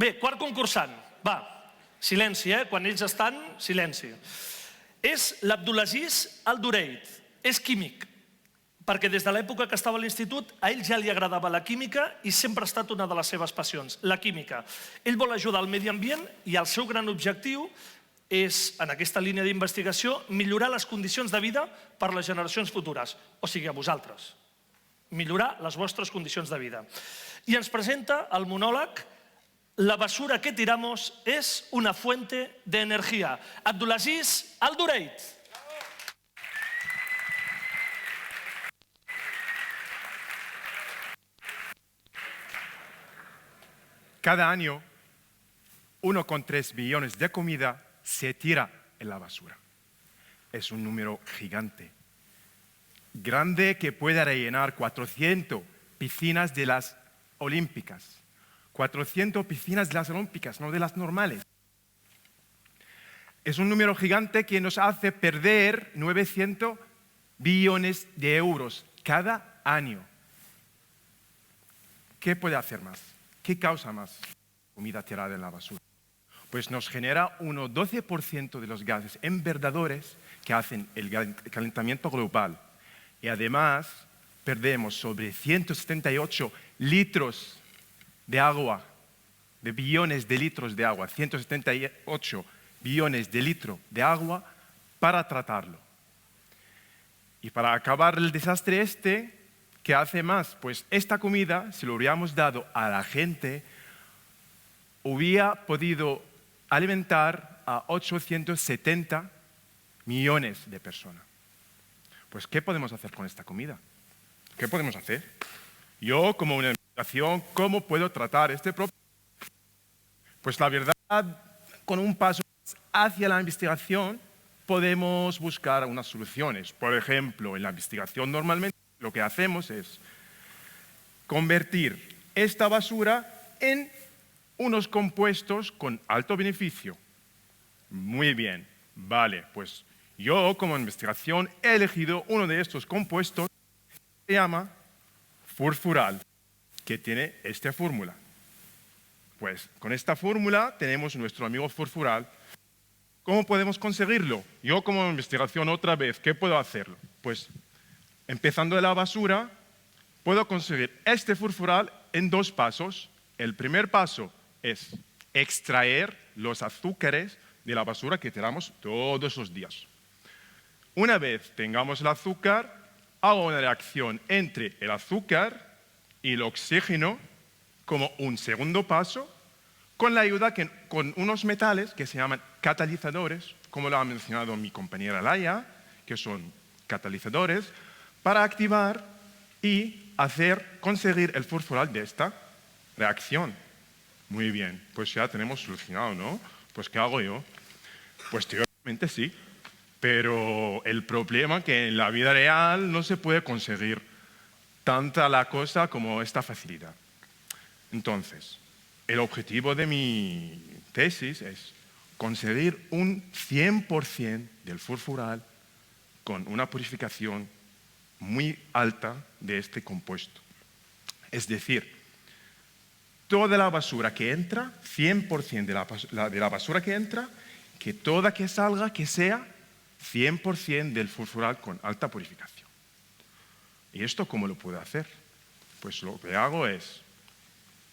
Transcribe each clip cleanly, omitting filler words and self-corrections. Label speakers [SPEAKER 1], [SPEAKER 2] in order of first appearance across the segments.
[SPEAKER 1] Bé, quart concursant. Va, silenci, quan ells estan, silenci. És l'Abdulaziz Al-Dureit. És químic, perquè des de l'època que estava a l'institut a ell ja li agradava la química i sempre ha estat una de les seves passions, la química. Ell vol ajudar al medi ambient i el seu gran objectiu és, en aquesta línia d'investigació, millorar les condicions de vida per a les generacions futures, o sigui, a vosaltres. Millorar les vostres condicions de vida. I ens presenta el monòleg La basura que tiramos es una fuente de energía. Abdulaziz Al-Dureit.
[SPEAKER 2] Cada año, 1,3 billones de comida se tira en la basura. Es un número gigante. Grande que puede rellenar 400 piscinas de las olímpicas. 400 piscinas de las olímpicas, no de las normales. Es un número gigante que nos hace perder 900 billones de euros cada año. ¿Qué puede hacer más? ¿Qué causa más comida tirada en la basura? Pues nos genera un 12% de los gases invernadores que hacen el calentamiento global. Y además perdemos sobre 178 litros de agua, de billones de litros de agua, 178 billones de litros de agua para tratarlo. Y para acabar el desastre ¿qué hace más? Pues esta comida, si lo hubiéramos dado a la gente, hubiera podido alimentar a 870 millones de personas. Pues, ¿qué podemos hacer con esta comida? ¿Qué podemos hacer? Yo, como una investigación, ¿cómo puedo tratar este problema? Pues la verdad, con un paso hacia la investigación, podemos buscar unas soluciones. Por ejemplo, en la investigación normalmente lo que hacemos es convertir esta basura en unos compuestos con alto beneficio. Muy bien, vale, pues yo como investigación he elegido uno de estos compuestos que se llama furfural, que tiene esta fórmula. Pues con esta fórmula tenemos nuestro amigo furfural. ¿Cómo podemos conseguirlo? Yo como investigación otra vez, ¿qué puedo hacerlo? Pues empezando de la basura, puedo conseguir este furfural en 2 pasos. El primer paso es extraer los azúcares de la basura que tiramos todos los días. Una vez tengamos el azúcar, hago una reacción entre el azúcar y el oxígeno como un segundo paso, con la ayuda con unos metales que se llaman catalizadores, como lo ha mencionado mi compañera Laia, que son catalizadores, para activar y conseguir el furfural de esta reacción. Muy bien, pues ya tenemos solucionado, ¿no? Pues ¿qué hago yo? Pues teóricamente sí, pero el problema es que en la vida real no se puede conseguir tanta la cosa como esta facilidad. Entonces, el objetivo de mi tesis es conseguir un 100% del furfural con una purificación muy alta de este compuesto. Es decir, toda la basura que entra, 100% de la basura que entra, que toda que salga, que sea 100% del furfural con alta purificación. ¿Y esto cómo lo puedo hacer? Pues lo que hago es,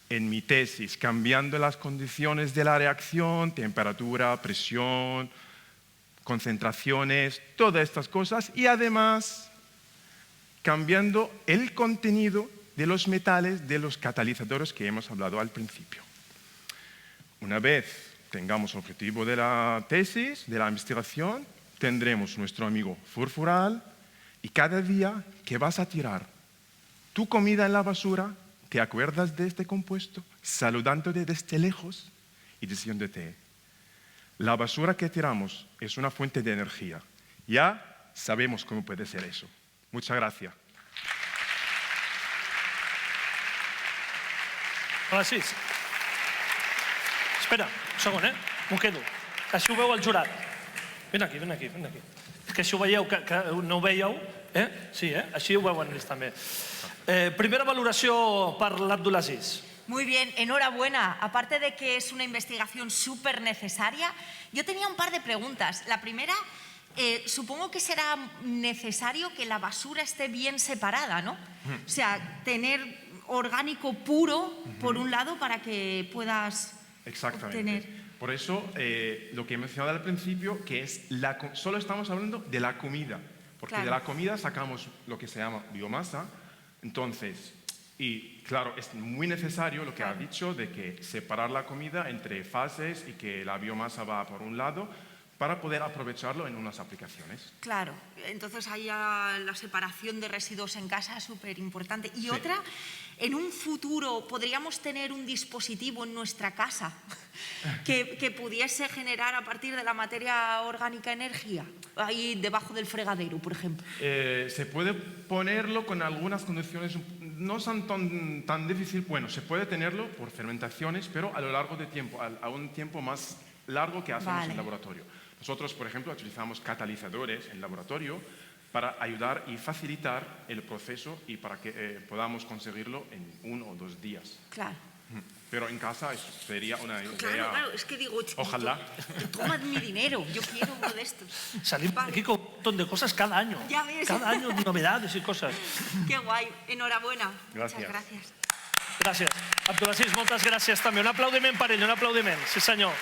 [SPEAKER 2] en mi tesis, cambiando las condiciones de la reacción, temperatura, presión, concentraciones, todas estas cosas, y además cambiando el contenido de los metales de los catalizadores que hemos hablado al principio. Una vez tengamos el objetivo de la tesis, de la investigación, tendremos nuestro amigo furfural y cada día que vas a tirar tu comida en la basura, te acuerdas de este compuesto, saludándote desde lejos y diciéndote, la basura que tiramos es una fuente de energía. Ya sabemos cómo puede ser eso. Muchas gracias.
[SPEAKER 1] Gràcies. Espera, un segon, m'ho quedo. Així ho veu el jurat. Vine aquí. És que així ho veieu, que no ho veieu. Sí, així ho veuen ells també. Primera valoració per l'Abdulaziz.
[SPEAKER 3] Muy bien, enhorabuena. Aparte de que es una investigación súper necesaria, yo tenía un par de preguntas. La primera, supongo que será necesario que la basura esté bien separada, ¿no? O sea, tener orgánico puro, por un lado, para que puedas
[SPEAKER 2] Exactamente.
[SPEAKER 3] obtener...
[SPEAKER 2] Por eso, lo que he mencionado al principio, que es solo estamos hablando de la comida, porque
[SPEAKER 3] Claro.
[SPEAKER 2] de la comida sacamos lo que se llama biomasa. Entonces, y claro, es muy necesario lo que ha dicho de que separar la comida entre fases y que la biomasa va por un lado para poder aprovecharlo en unas aplicaciones.
[SPEAKER 3] Claro, entonces hay la separación de residuos en casa, súper importante. Y
[SPEAKER 2] Sí.
[SPEAKER 3] otra, en un futuro podríamos tener un dispositivo en nuestra casa que pudiese generar a partir de la materia orgánica energía, ahí debajo del fregadero, por ejemplo.
[SPEAKER 2] Se puede ponerlo con algunas condiciones, no son tan difícil. Bueno, se puede tenerlo por fermentaciones, pero a lo largo de tiempo, a un tiempo más largo que hacemos
[SPEAKER 3] Vale.
[SPEAKER 2] en laboratorio. Nosotros, por ejemplo, utilizamos catalizadores en laboratorio para ayudar y facilitar el proceso y para que podamos conseguirlo en 1 o 2 días.
[SPEAKER 3] Claro.
[SPEAKER 2] Pero en casa eso sería una idea.
[SPEAKER 3] Claro, es que digo,
[SPEAKER 2] Ojalá.
[SPEAKER 3] toma mi dinero, yo quiero uno de estos.
[SPEAKER 1] Salimos
[SPEAKER 3] Vale.
[SPEAKER 1] aquí con un montón de cosas cada año.
[SPEAKER 3] Ya ves.
[SPEAKER 1] Cada año novedades y cosas.
[SPEAKER 3] Qué guay, enhorabuena.
[SPEAKER 2] Gràcies.
[SPEAKER 3] Muchas gracias.
[SPEAKER 1] Gràcies. Abdulaziz, moltes gràcies també. Un aplaudiment per ell, un aplaudiment. Sí, senyor.